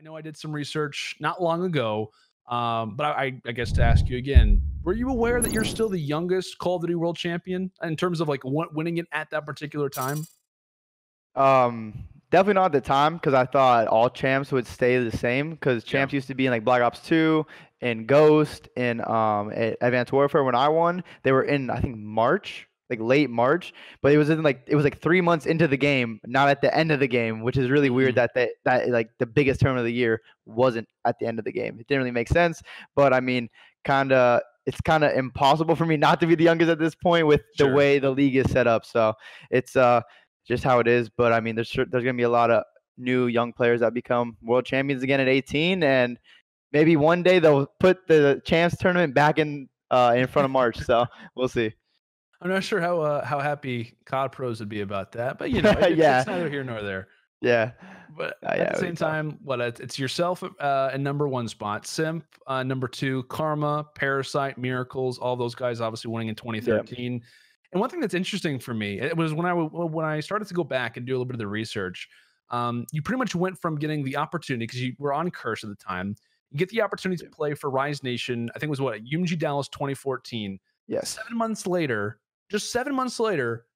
I know I did some research not long ago, but I guess to ask you again, were you aware that you're still the youngest Call of Duty World Champion in terms of like winning it at that particular time? Definitely not at the time because I thought all champs would stay the same because Yeah. champs used to be in like Black Ops 2 and Ghost and Advanced Warfare when I won. They were in I think March, like late March, but it was like 3 months into the game, not at the end of the game, which is really weird Mhm. that that like the biggest tournament of the year wasn't at the end of the game. It didn't really make sense, but I mean, it's kind of impossible for me not to be the youngest at this point with the Sure. way the league is set up. So it's just how it is. But I mean, there's gonna be a lot of new young players that become world champions again at 18, and maybe one day they'll put the champs tournament back in front of March. So we'll see. I'm not sure how happy COD pros would be about that, but you know, it's Yeah, neither here nor there. yeah, But at yeah. the It'll be same tough. time, it's yourself in number one spot, Simp number two, Karma, Parasite, Miracles, all those guys obviously winning in Yeah, 2013. And one thing that's interesting for me, it was when I started to go back and do a little bit of the research. You pretty much went from getting the opportunity because you were on Curse at the time. You get the opportunity to yeah. play for Rise Nation. I think it was what UMG Dallas 2014. Yes. 7 months later, just 7 months later,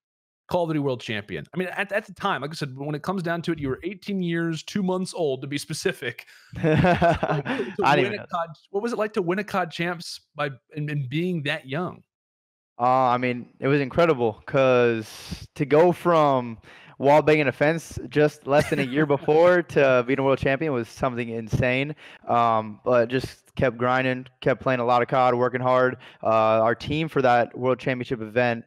Call of Duty World Champion. I mean, at the time, like I said, when it comes down to it, you were 18 years, 2 months old to be specific. Like to I didn't win even a know. COD, what was it like to win a COD champs by and being that young? I mean, it was incredible because to go from wall banging a fence just less than a year before to being a world champion was something insane. But just kept grinding, kept playing a lot of COD, working hard. Our team for that world championship event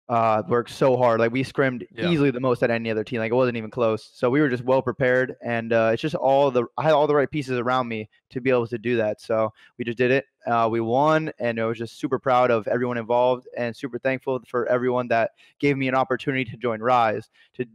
worked so hard. Like we scrimmed Yeah, easily the most at any other team. Like it wasn't even close. So we were just well prepared, and it's just I had all the right pieces around me to be able to do that. So we just did it. We won, and I was just super proud of everyone involved, and super thankful for everyone that gave me an opportunity to join Rise, to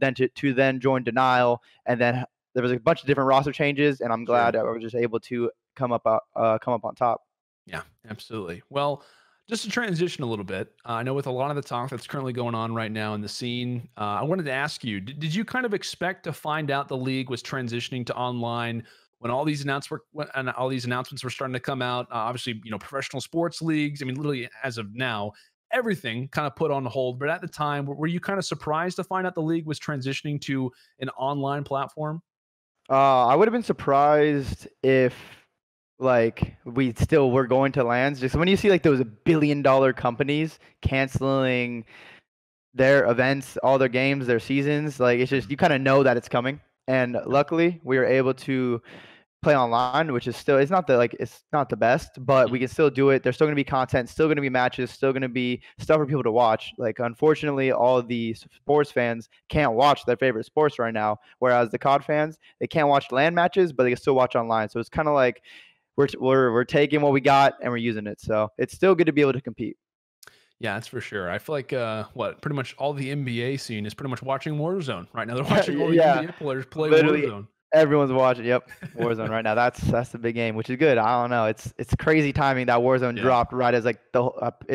then join Denial, and then there was a bunch of different roster changes, and I'm sure. glad I was just able to come up on top. Yeah, absolutely. Well, just to transition a little bit, I know with a lot of the talk that's currently going on right now in the scene, I wanted to ask you: did you kind of expect to find out the league was transitioning to online when all these announcements were starting to come out? Obviously, you know, professional sports leagues. I mean, literally as of now, everything kind of put on hold. But at the time, were you kind of surprised to find out the league was transitioning to an online platform? I would have been surprised if like we still were going to lands. Just when you see like those billion-dollar companies canceling their events, all their games, their seasons, like it's just you kind of know that it's coming. And luckily, we were able to play online, which is still it's not the best, but we Mhm. can still do it. There's still gonna be content, still gonna be matches, still gonna be stuff for people to watch. Like unfortunately, all of the sports fans can't watch their favorite sports right now, whereas the COD fans they can't watch LAN matches, but they can still watch online. So it's kind of like we're taking what we got and we're using it. So it's still good to be able to compete. Yeah, that's for sure. I feel like pretty much all the NBA scene is pretty much watching Warzone right now. They're watching all the Yeah, NBA players play literally Warzone. everyone's watching. Yep, Warzone right now. That's the big game, which is good. I don't know. It's crazy timing that Warzone Yeah. dropped right as like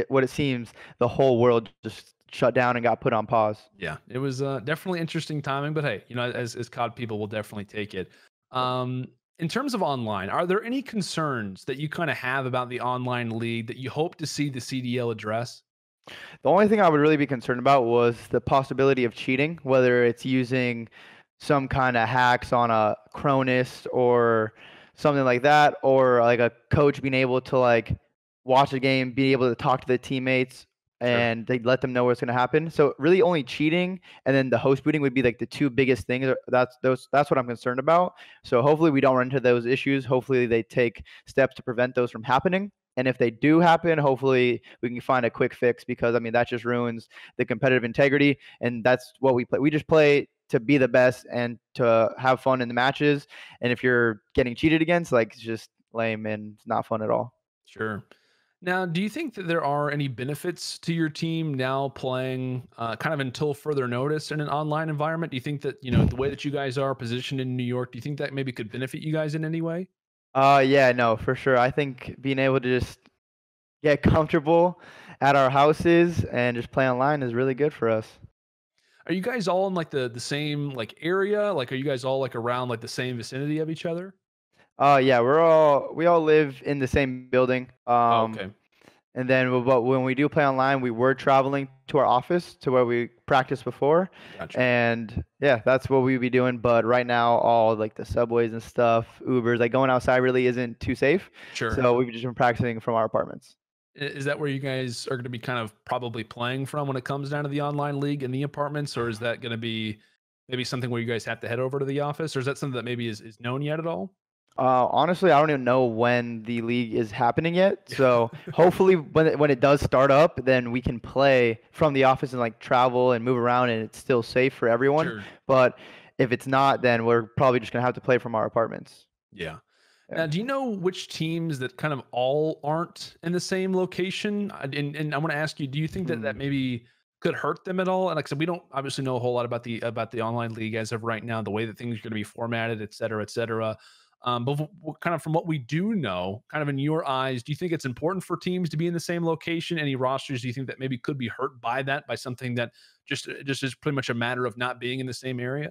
what it seems the whole world just shut down and got put on pause. Yeah, it was definitely interesting timing, but hey, you know, as COD people, will definitely take it. Um, in terms of online, are there any concerns that you kind of have about the online league that you hope to see the CDL address? The only thing I would really be concerned about was the possibility of cheating, whether it's using some kind of hacks on a Cronist or something like that, or like a coach being able to like watch a game, be able to talk to the teammates, Sure. and they let them know what's going to happen. So really, only cheating and then the host booting would be like the two biggest things. That's what I'm concerned about. So hopefully we don't run into those issues. Hopefully they take steps to prevent those from happening. And if they do happen, hopefully we can find a quick fix because I mean that just ruins the competitive integrity, and that's what we play. We just play to be the best and to have fun in the matches. And if you're getting cheated against, like it's just lame and it's not fun at all. Sure. Now, do you think that there are any benefits to your team now playing kind of until further notice in an online environment? Do you think that, you know, the way that you guys are positioned in New York, do you think that maybe could benefit you guys in any way? Yeah, no, for sure. I think being able to just get comfortable at our houses and just play online is really good for us. Are you guys all in like the same like area? Like, are you guys all like around like the same vicinity of each other? Yeah, we all live in the same building. Oh, okay, And then, but when we do play online, we were traveling to our office to where we practiced before, gotcha. and yeah, that's what we be doing. But right now, all like the subways and stuff, Ubers, like going outside really isn't too safe. Sure. So we've just been practicing from our apartments. Is that where you guys are going to be kind of probably playing from when it comes down to the online league in the apartments, or is that going to be maybe something where you guys have to head over to the office, or is that something that maybe is known yet at all? Honestly, I don't even know when the league is happening yet. So hopefully, when it does start up, then we can play from the office and like travel and move around, and it's still safe for everyone. Sure. But if it's not, then we're probably just gonna have to play from our apartments. Yeah. Yeah. Now, do you know which teams that kind of all aren't in the same location? And I want to ask you, do you think that Hmm. that maybe could hurt them at all? And like I said, we don't obviously know a whole lot about the online league as of right now, the way that things are going to be formatted, et cetera, et cetera. But kind of from what we do know, kind of in your eyes, do you think it's important for teams to be in the same location? Any rosters do you think that maybe could be hurt by that, by something that just is pretty much a matter of not being in the same area?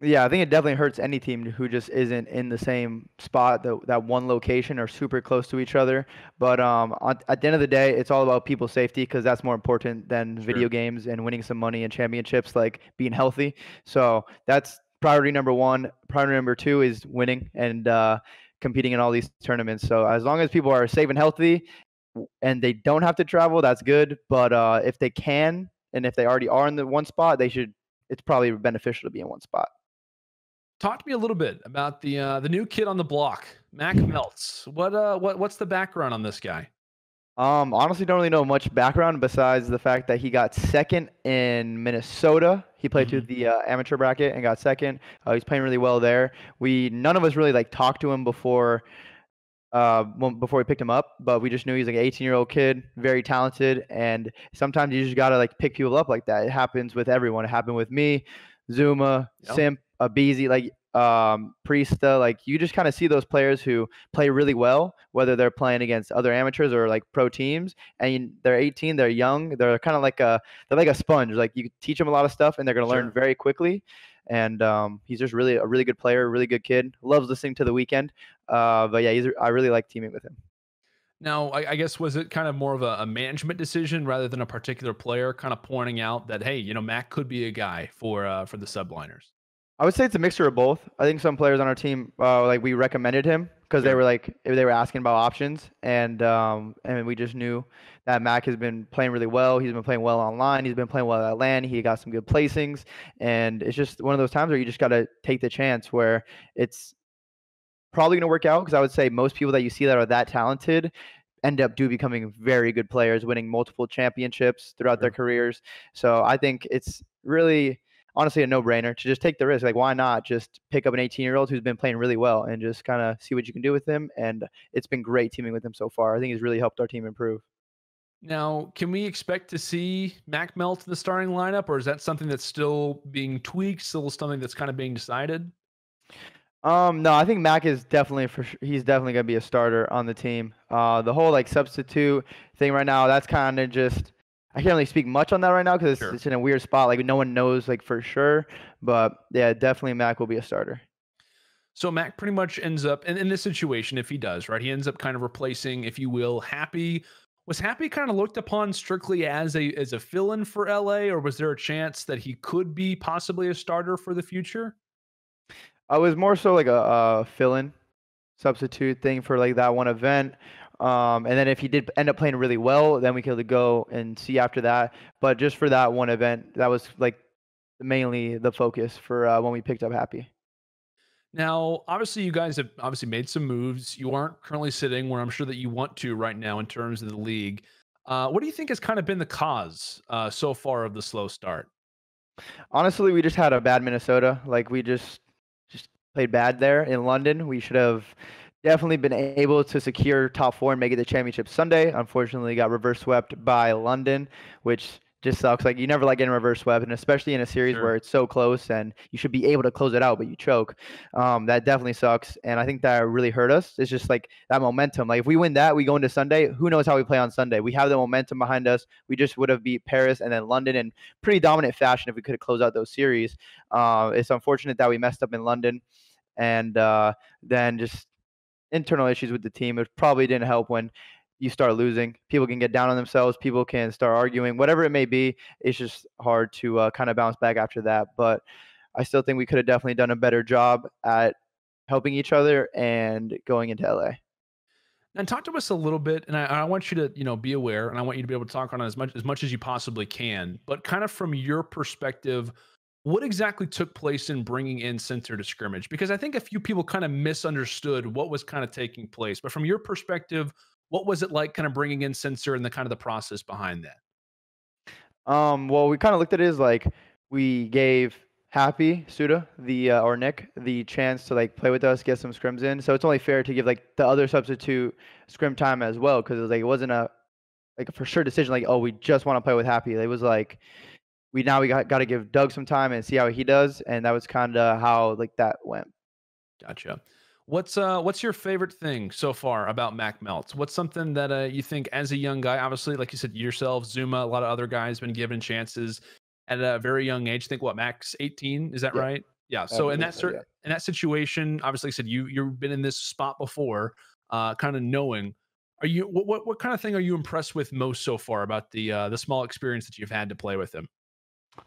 Yeah, I think it definitely hurts any team who just isn't in the same spot, that one location or super close to each other. But at the end of the day, it's all about people's safety because that's more important than video Sure. games and winning some money and championships, like being healthy. So that's priority number one. Priority number two is winning and competing in all these tournaments. So as long as people are safe and healthy and they don't have to travel, that's good. But if they can and if they already are in the one spot, they should. It's probably beneficial to be in one spot. Talk to me a little bit about the new kid on the block, MackMelts. What's the background on this guy? Honestly, don't really know much background besides the fact that he got second in Minnesota. He played through Mhm. the amateur bracket and got second. He's playing really well there. We none of us really like talked to him before we picked him up, but we just knew he's like an 18-year-old kid, very talented, and sometimes you just gotta like pick people up like that. It happens with everyone. It happened with me, Zuma, Yeah, Simp, Abizi, like Priesta. Like you just kind of see those players who play really well, whether they're playing against other amateurs or like pro teams, and they're 18, they're young, they're kind of like a sponge. Like you teach them a lot of stuff, and they're gonna learn sure. very quickly. And he's just really a really good player, really good kid. Loves listening to the weekend. But yeah, I really like teaming with him. Now, I guess was it kind of more of a management decision rather than a particular player kind of pointing out that hey, Mac could be a guy for the Subliners. I would say it's a mixture of both. I think some players on our team, like we recommended him because Sure, they were asking about options, and we just knew that Mac has been playing really well. He's been playing well online. He's been playing well at LAN. He got some good placings, and it's just one of those times where you just got to take the chance where it's probably going to work out because I would say most people that you see that are that talented end up becoming very good players, winning multiple championships throughout their sure. careers. So I think it's really honestly a no-brainer to just take the risk. Like why not just pick up an 18-year-old who's been playing really well and just kind of see what you can do with him. And it's been great teaming with him so far. I think he's really helped our team improve. Now, can we expect to see Mac Melt in the starting lineup, or is that something that's still being tweaked, still something that's kind of being decided? No, I think Mac is definitely he's definitely gonna be a starter on the team. The whole like substitute thing right now, that's kind of just I can't really speak much on that right now because Sure. it's in a weird spot. Like no one knows like for sure, but yeah, definitely Mac will be a starter. So Mac pretty much ends up in this situation, if he does, right? He ends up kind of replacing, if you will, Happy. Was Happy kind of looked upon strictly as a fill-in for LA, or was there a chance that he could be possibly a starter for the future? I was more so like a fill-in substitute thing for like that one event. And then if he did end up playing really well, then we could go and see after that. But just for that one event, that was like mainly the focus for when we picked up Happy. Now, obviously, you guys have obviously made some moves. You aren't currently sitting where I'm sure that you want to right now in terms of the league. What do you think has kind of been the cause so far of the slow start? Honestly, we just had a bad Minnesota. Like we just played bad there in London. We should have definitely been able to secure top four and make it the championship Sunday. Unfortunately, got reverse swept by London, which just sucks. Like you never like getting reverse swept, and especially in a series where Sure. it's so close and you should be able to close it out, but you choke. That definitely sucks, and I think that really hurt us. It's just like that momentum. Like if we win that, we go into Sunday. Who knows how we play on Sunday? We have the momentum behind us. We just would have beat Paris and then London in pretty dominant fashion if we could have closed out those series. It's unfortunate that we messed up in London, and then just internal issues with the team. It probably didn't help when you start losing. People can get down on themselves. People can start arguing, whatever it may be. It's just hard to kind of bounce back after that. But I still think we could have definitely done a better job at helping each other and going into LA. And talk to us a little bit, and I want you to, be aware, and I want you to be able to talk on it as much as you possibly can. But kind of from your perspective, what exactly took place in bringing in Censor to scrimmage? Because I think a few people kind of misunderstood what was kind of taking place. But from your perspective, what was it like, kind of bringing in Censor and the kind of the process behind that? Well, we kind of looked at it as like we gave Happy Suda or Nick the chance to like play with us, get some scrims in. So it's only fair to give like the other substitute scrim time as well, because it was like it wasn't a like a for sure decision like, oh, we just want to play with Happy. It was like we got to give Doug some time and see how he does, and that was kind of how like that went. Gotcha. What's your favorite thing so far about MackMelts? What's something that you think as a young guy, obviously, like you said, yourself, Zuma, a lot of other guys been given chances at a very young age. I think what Max 18, is that Yeah, right? Yeah. I So in believe that so. Yeah. in that situation, obviously, like I said you've been in this spot before, kind of knowing. Are you what kind of thing are you impressed with most so far about the small experience that you've had to play with him?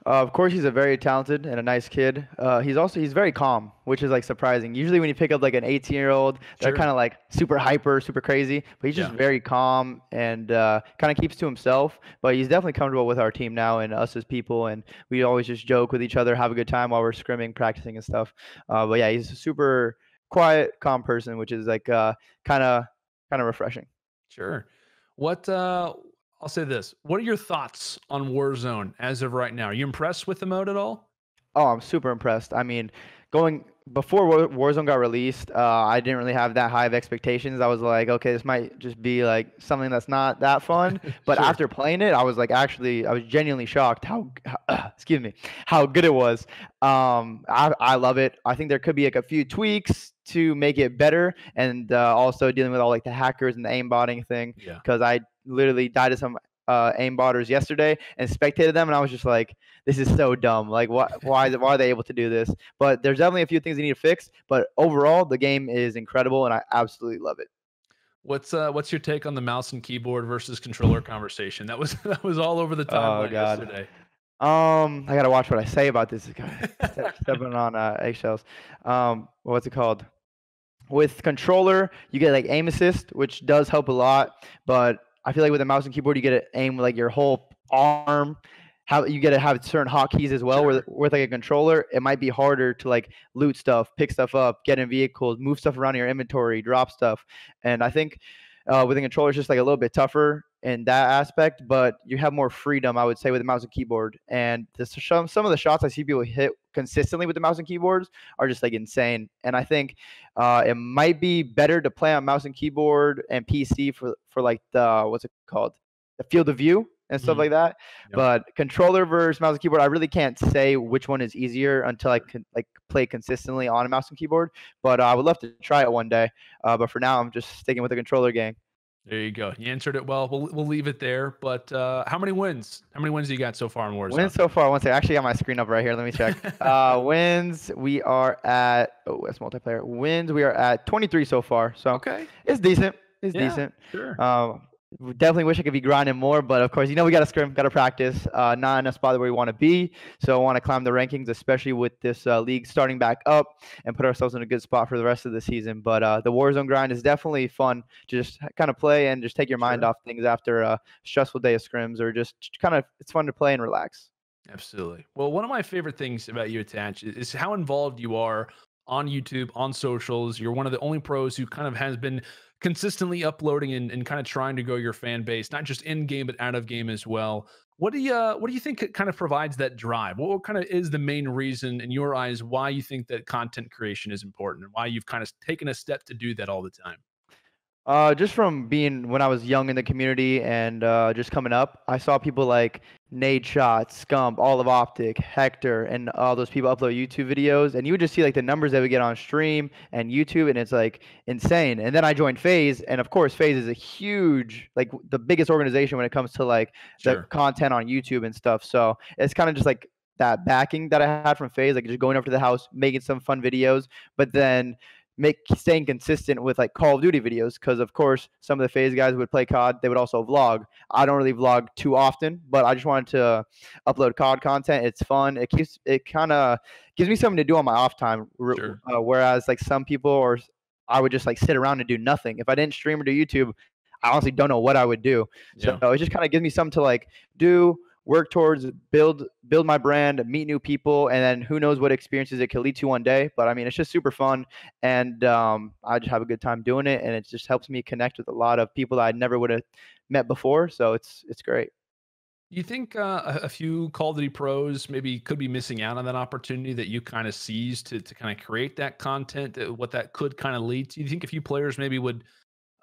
Of course, he's a very talented and a nice kid. He's very calm, which is like surprising. Usually, when you pick up like an 18-year-old, they're Sure. kind of like super hyper, super crazy. But he's just Yeah. very calm and kind of keeps to himself. But he's definitely comfortable with our team now and us as people. And we always just joke with each other, have a good time while we're scrimming, practicing and stuff. But yeah, he's a super quiet, calm person, which is like kind of kind of refreshing. Sure. What I'll say this. What are your thoughts on Warzone as of right now? Are you impressed with the mode at all? Oh, I'm super impressed. I mean, going before Warzone got released, I didn't really have that high of expectations. I was like, okay, this might just be like something that's not that fun. But Sure. after playing it, I was like, actually, I was genuinely shocked excuse me, how good it was. I love it. I think there could be like a few tweaks to make it better, and also dealing with all like the hackers and the aimbotting thing, Yeah. because I literally died to some aimbotters yesterday and spectated them, and I was just like, this is so dumb. Like, why are they able to do this? But there's definitely a few things they need to fix. But overall, the game is incredible, and I absolutely love it. What's your take on the mouse and keyboard versus controller conversation? That was that was all over the Oh timeline God. yesterday. I gotta watch what I say about this guy. Stepping on eggshells. What's it called? With controller, you get like aim assist, which does help a lot. But I feel like with a mouse and keyboard, you get to aim with like your whole arm. How you get to have certain hotkeys as well. Sure. With like a controller, it might be harder to like loot stuff, pick stuff up, get in vehicles, move stuff around in your inventory, drop stuff. And I think with a controller, it's just like a little bit tougher in that aspect, but you have more freedom, I would say, with the mouse and keyboard. And some of the shots I see people hit consistently with the mouse and keyboards are just like insane. And I think it might be better to play on mouse and keyboard and PC for like the what's it called, the field of view and stuff Mhm. like that. Yep. But controller versus mouse and keyboard, I really can't say which one is easier until I Sure. can like play consistently on a mouse and keyboard. But I would love to try it one day. But for now, I'm just sticking with the controller gang. There you go. You answered it well. We'll leave it there. But how many wins? How many wins do you got so far in Wins Warzone? so far. One second. I actually got my screen up right here. Let me check. Wins. We are at. Oh, that's multiplayer. Wins. We are at 23 so far. So Okay. it's decent. It's Yeah. decent. Sure. We definitely wish I could be grinding more, but of course, we got to scrim, got to practice. Not in a spot where we want to be. So I want to climb the rankings, especially with this league starting back up, and put ourselves in a good spot for the rest of the season. But the Warzone grind is definitely fun to just kind of play and just take your mind Sure. off things after a stressful day of scrims, or just kind of it's fun to play and relax. Absolutely. Well, one of my favorite things about you, Attach, is how involved you are on YouTube, on socials. You're one of the only pros who kind of has been consistently uploading and kind of trying to grow your fan base, not just in game but out of game as well. What do you think it kind of provides that drive? What kind of is the main reason in your eyes why you think that content creation is important and why you've kind of taken a step to do that all the time? Just from being when I was young in the community and just coming up, I saw people like Nade Shot, Scump, All of Optic, Hector, and all those people upload YouTube videos, and you would just see like the numbers they would get on stream and YouTube, and it's like insane. And then I joined FaZe, and of course, FaZe is a huge, like the biggest organization when it comes to like the Sure. content on YouTube and stuff. So it's kind of just like that backing that I had from FaZe, like just going over to the house, making some fun videos, but then staying consistent with like Call of Duty videos, because of course some of the FaZe guys would play COD, they would also vlog. I don't really vlog too often, but I just wanted to upload COD content. It's fun. It kind of gives me something to do on my off time. Sure. Whereas like some people, or I would just like sit around and do nothing. If I didn't stream or do YouTube, I honestly don't know what I would do. So Yeah. it just kind of gives me something to like do, work towards, build my brand, meet new people, and then who knows what experiences it could lead to one day. But I mean, it's just super fun, and I just have a good time doing it, and it just helps me connect with a lot of people that I never would have met before. So it's great. You think a few Call of Duty pros maybe could be missing out on that opportunity that you kind of seized to kind of create that content, what that could kind of lead to? You think a few players maybe would,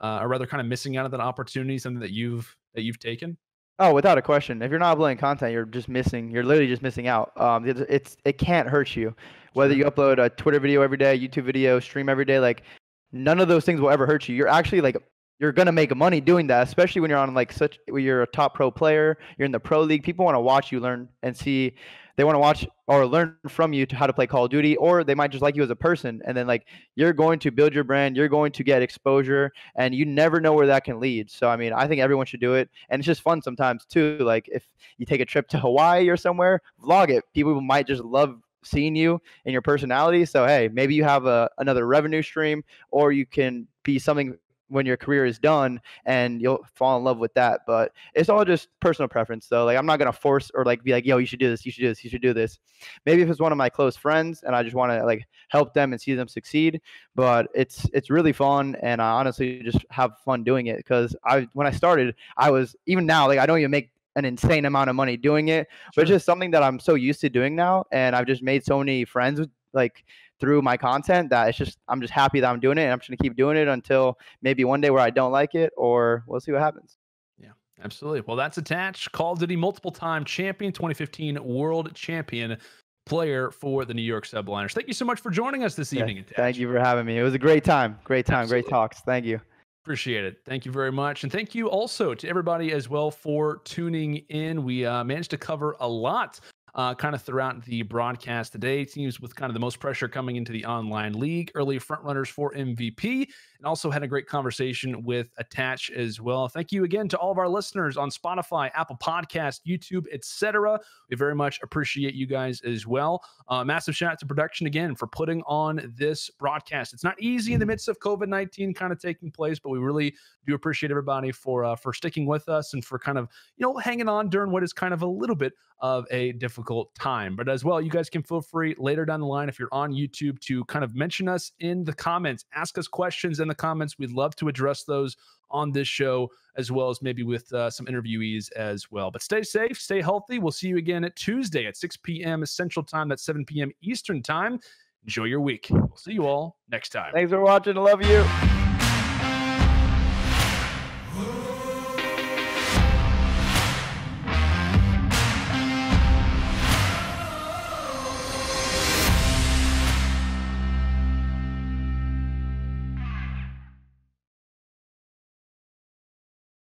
or rather, kind of missing out on that opportunity, something that you've taken? Oh, without a question. If you're not uploading content, you're just missing. You're literally just missing out. It can't hurt you, whether Sure. you upload a Twitter video every day, YouTube video, stream every day. Like none of those things will ever hurt you. You're actually like you're gonna make money doing that, especially when you're on like such when you're a top pro player. You're in the pro league. People want to watch you learn and see. They want to watch or learn from you to how to play Call of Duty, or they might just like you as a person. And then like you're going to build your brand. You're going to get exposure, and you never know where that can lead. So I mean, I think everyone should do it, and it's just fun sometimes too. Like if you take a trip to Hawaii or somewhere, vlog it. People might just love seeing you and your personality. So hey, maybe you have another revenue stream, or you can be something when your career is done and you'll fall in love with that. But it's all just personal preference. So like I'm not gonna force or like be like, yo, you should do this, you should do this, you should do this. Maybe if it's one of my close friends and I just want to like help them and see them succeed. But it's really fun, and I honestly just have fun doing it, because when I started, I was, even now, like I don't even make an insane amount of money doing it, but it's Sure. just something that I'm so used to doing now, and I've just made so many friends with, like through my content, that I'm just happy that I'm doing it, and I'm just gonna keep doing it until maybe one day where I don't like it, or we'll see what happens. Yeah, absolutely. Well, that's attached. Call of Duty multiple time champion, 2015 world champion player for the New York Subliners. Thank you so much for joining us this Yeah, evening, thank Attach. you for having me. It was a great time, great Absolutely. talks. Thank you. Appreciate it. Thank you very much. And thank you also to everybody as well for tuning in. We managed to cover a lot kind of throughout the broadcast today. Teams with kind of the most pressure coming into the online league, early frontrunners for MVP, and also had a great conversation with Attach as well. Thank you again to all of our listeners on Spotify, Apple Podcast, YouTube, etc. We very much appreciate you guys as well. Massive shout out to production again for putting on this broadcast. It's not easy in the midst of COVID-19 kind of taking place, but we really do appreciate everybody for sticking with us and for kind of hanging on during what is kind of a little bit of a difficult time. But as well, you guys can feel free later down the line, if you're on YouTube, to kind of mention us in the comments, ask us questions in the comments. We'd love to address those on this show, as well as maybe with some interviewees as well. But stay safe, stay healthy. We'll see you again at Tuesday at 6 p.m. Central Time. That's 7 p.m. Eastern Time. Enjoy your week. We'll see you all next time. Thanks for watching. I love you.